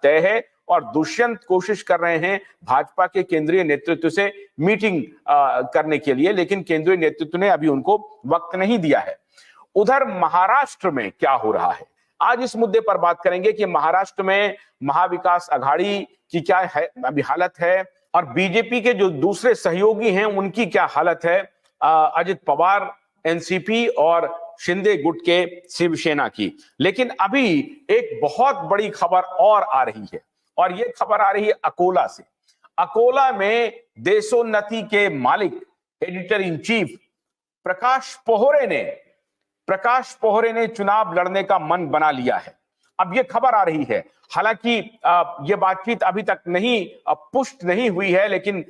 तय है और दुष्यंत कोशिश कर रहे हैं भाजपा के केंद्रीय नेतृत्व से मीटिंग करने के लिए, लेकिन केंद्रीय नेतृत्व ने अभी उनको वक्त नहीं दिया है। उधर महाराष्ट्र में क्या हो रहा है, आज इस मुद्दे पर बात करेंगे कि महाराष्ट्र में महाविकास आघाड़ी की क्या है अभी हालत है और बीजेपी के जो दूसरे सहयोगी हैं उनकी क्या हालत है, अजित पवार एनसीपी और शिंदे गुट के शिवसेना की। लेकिन अभी एक बहुत बड़ी खबर और आ रही है और ये खबर आ रही है अकोला से। अकोला में देशोन्नति के मालिक एडिटर इन चीफ प्रकाश पोहरे ने चुनाव लड़ने का मन बना लिया है। अब ये खबर आ रही है, हालांकि ये बातचीत अभी तक नहीं पुष्ट नहीं हुई है, लेकिन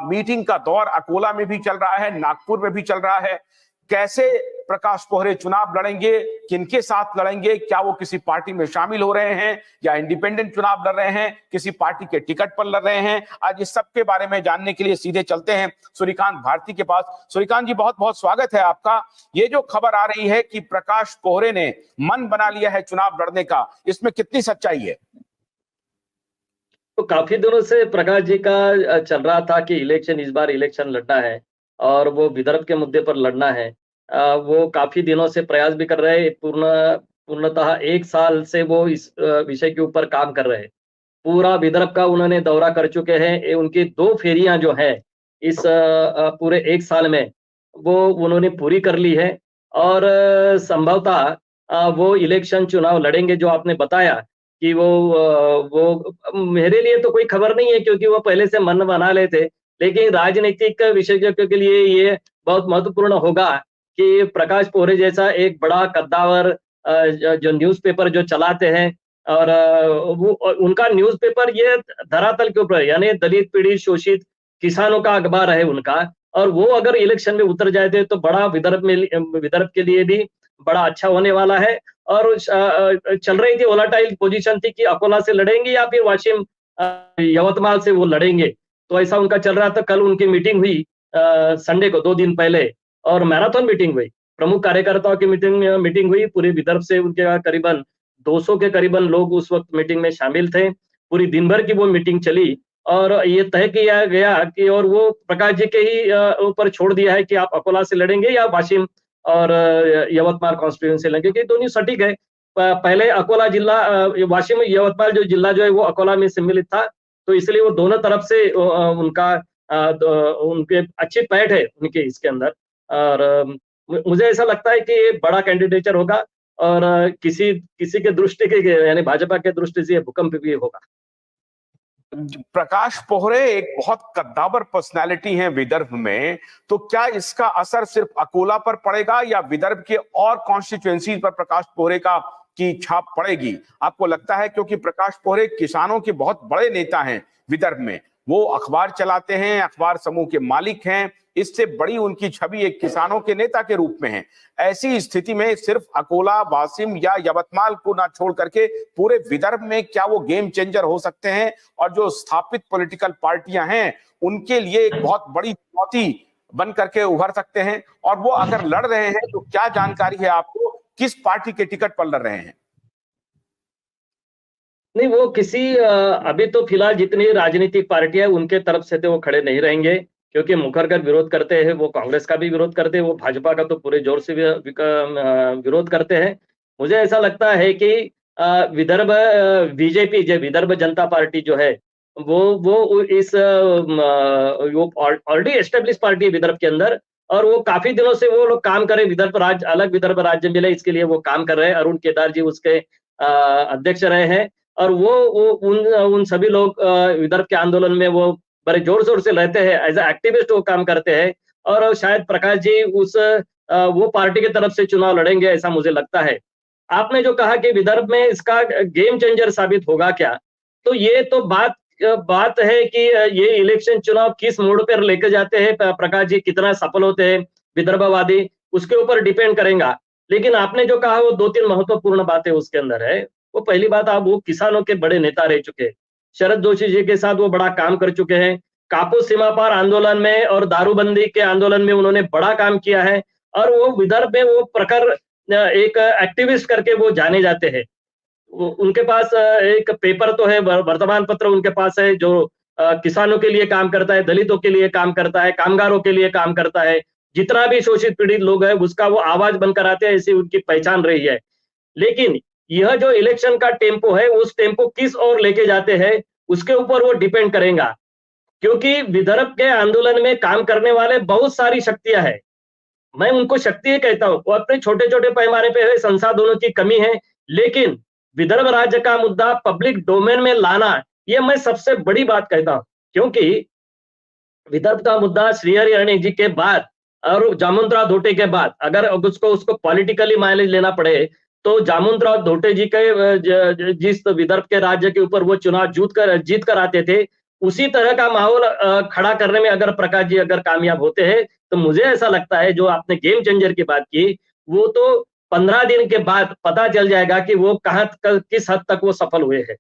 मीटिंग का दौर अकोला में भी चल रहा है, नागपुर में भी चल रहा है। कैसे प्रकाश पोहरे चुनाव लड़ेंगे, किनके साथ लड़ेंगे, क्या वो किसी पार्टी में शामिल हो रहे हैं या इंडिपेंडेंट चुनाव लड़ रहे हैं, किसी पार्टी के टिकट पर लड़ रहे हैं, आज इस सब के बारे में जानने के लिए सीधे चलते हैं सूर्यकांत भारती के पास। सूर्यकांत जी, बहुत बहुत स्वागत है आपका। ये जो खबर आ रही है कि प्रकाश पोहरे ने मन बना लिया है चुनाव लड़ने का, इसमें कितनी सच्चाई है? तो काफी दिनों से प्रकाश जी का चल रहा था कि इस बार इलेक्शन लड़ना है और वो विदर्भ के मुद्दे पर लड़ना है। वो काफी दिनों से प्रयास भी कर रहे हैं, पूर्णतः 1 साल से वो इस विषय के ऊपर काम कर रहे हैं। पूरा विदर्भ का उन्होंने दौरा कर चुके हैं। उनकी 2 फेरियां जो है इस पूरे 1 साल में वो उन्होंने पूरी कर ली है और संभवतः वो इलेक्शन चुनाव लड़ेंगे। जो आपने बताया कि वो मेरे लिए तो कोई खबर नहीं है, क्योंकि वो पहले से मन बना लेते, लेकिन राजनीतिक विशेषज्ञों के लिए ये बहुत महत्वपूर्ण होगा कि प्रकाश पोहरे जैसा एक बड़ा कद्दावर जो न्यूज़पेपर जो चलाते हैं और वो उनका न्यूज़पेपर ये धरातल के ऊपर, यानी दलित पीड़ित शोषित किसानों का अखबार है उनका, और वो अगर इलेक्शन में उतर जाते तो बड़ा विदर्भ के लिए भी बड़ा अच्छा होने वाला है। और चल रही थी वोलाटाइल पोजीशन थी कि अकोला से लड़ेंगे या फिर वाशिम यवतमाल से वो लड़ेंगे, तो ऐसा उनका चल रहा था। कल उनकी मीटिंग हुई संडे को 2 दिन पहले, और मैराथन मीटिंग हुई, प्रमुख कार्यकर्ताओं की मीटिंग हुई। पूरे विदर्भ से उनके करीबन 200 के करीबन लोग उस वक्त मीटिंग में शामिल थे। पूरी दिन भर की वो मीटिंग चली और ये तय किया गया कि, और वो प्रकाश जी के ही ऊपर छोड़ दिया है कि आप अकोला से लड़ेंगे या वाशिम और यवतमाल कॉन्स्टिट्यूएंसी लड़ेंगे, कि दोनों सटीक है। पहले अकोला जिला, वाशिम यवतमाल जो जिला जो है वो अकोला में सम्मिलित था, तो इसलिए वो दोनों तरफ से उनके अच्छी पैठ है उनके इसके अंदर। और मुझे ऐसा लगता है कि ये बड़ा कैंडिडेचर होगा और किसी के दृष्टि के, यानी भाजपा के दृष्टि से भूकंप भी होगा। प्रकाश पोहरे एक बहुत कद्दावर पर्सनालिटी है विदर्भ में, तो क्या इसका असर सिर्फ अकोला पर पड़ेगा या विदर्भ के और कॉन्स्टिट्यूएंसी पर प्रकाश पोहरे की छाप पड़ेगी, आपको लगता है? क्योंकि प्रकाश पोहरे किसानों के बहुत बड़े नेता हैं विदर्भ में, वो अखबार चलाते हैं, अखबार समूह के मालिक हैं, इससे बड़ी उनकी छवि एक किसानों के नेता के रूप में है। ऐसी स्थिति में सिर्फ अकोला, वाशिम या यवतमाल को ना छोड़ करके पूरे विदर्भ में क्या वो गेम चेंजर हो सकते हैं और जो स्थापित पॉलिटिकल पार्टियां हैं उनके लिए एक बहुत बड़ी चुनौती बन करके उभर सकते हैं? और वो अगर लड़ रहे हैं तो क्या जानकारी है आपको, किस पार्टी के टिकट पर लड़ रहे हैं? नहीं, वो किसी अभी तो फिलहाल जितनी राजनीतिक पार्टियां उनके तरफ से तो वो खड़े नहीं रहेंगे, क्योंकि मुखर विरोध करते हैं। वो कांग्रेस का भी विरोध करते हैं, वो भाजपा का तो पूरे जोर से विरोध करते हैं। मुझे ऐसा लगता है कि विदर्भ बीजेपी जो विदर्भ जनता पार्टी जो है वो इस वो ऑलरेडी एस्टेब्लिश पार्टी है विदर्भ के अंदर, और वो काफी दिनों से वो लोग काम कर रहे, अलग विदर्भ राज्य मिले इसके लिए वो काम कर रहे हैं। अरुण केदार जी उसके अध्यक्ष रहे हैं, और वो उन सभी लोग विदर्भ के आंदोलन में वो बड़े जोर शोर से रहते हैं, एज ए एक्टिविस्ट वो काम करते हैं। और शायद प्रकाश जी वो पार्टी की तरफ से चुनाव लड़ेंगे, ऐसा मुझे लगता है। आपने जो कहा कि विदर्भ में इसका गेम चेंजर साबित होगा क्या, तो ये तो बात है कि ये इलेक्शन चुनाव किस मोड़ पर लेकर जाते हैं प्रकाश जी, कितना सफल होते हैं विदर्भवादी, उसके ऊपर डिपेंड करेगा। लेकिन आपने जो कहा वो 2-3 महत्वपूर्ण बातें उसके अंदर है। वो पहली बात, आप वो किसानों के बड़े नेता रह चुके हैं, शरद जोशी जी के साथ वो बड़ा काम कर चुके हैं। कापूस सीमा पार आंदोलन में और दारूबंदी के आंदोलन में उन्होंने बड़ा काम किया है, और वो विदर्भ में वो प्रखर एक एक्टिविस्ट करके वो जाने जाते हैं। उनके पास एक पेपर तो है, वर्तमान पत्र उनके पास है जो किसानों के लिए काम करता है, दलितों के लिए काम करता है, कामगारों के लिए काम करता है। जितना भी शोषित पीड़ित लोग हैं उसका वो आवाज बनकर आते हैं, ऐसी उनकी पहचान रही है। लेकिन यह जो इलेक्शन का टेम्पो है, उस टेम्पो किस ओर लेके जाते हैं, उसके ऊपर वो डिपेंड करेगा। क्योंकि विदर्भ के आंदोलन में काम करने वाले बहुत सारी शक्तियां हैं। मैं उनको शक्ति ही कहता हूँ। वो अपने छोटे-छोटे पैमाने पे है, संसाधनों की कमी है, लेकिन विदर्भ राज्य का मुद्दा पब्लिक डोमेन में लाना, ये मैं सबसे बड़ी बात कहता हूँ। क्योंकि विदर्भ का मुद्दा श्रीहरि अरणी जी के बाद और जामुनराव धोटे के बाद अगर उसको पॉलिटिकली माइलेज लेना पड़े, तो जामुनराव धोटे जी के जिस विदर्भ के राज्य के ऊपर वो चुनाव जीत कर आते थे, उसी तरह का माहौल खड़ा करने में अगर प्रकाश जी अगर कामयाब होते हैं, तो मुझे ऐसा लगता है जो आपने गेम चेंजर की बात की, वो तो 15 दिन के बाद पता चल जाएगा कि वो किस हद तक वो सफल हुए हैं।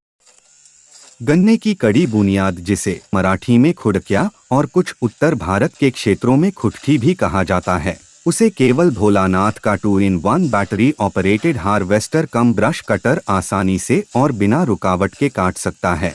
गन्ने की कड़ी बुनियाद, जिसे मराठी में खुड़किया और कुछ उत्तर भारत के क्षेत्रों में खुटकी भी कहा जाता है, उसे केवल भोलानाथ का 2-in-1 बैटरी ऑपरेटेड हार्वेस्टर कम ब्रश कटर आसानी से और बिना रुकावट के काट सकता है।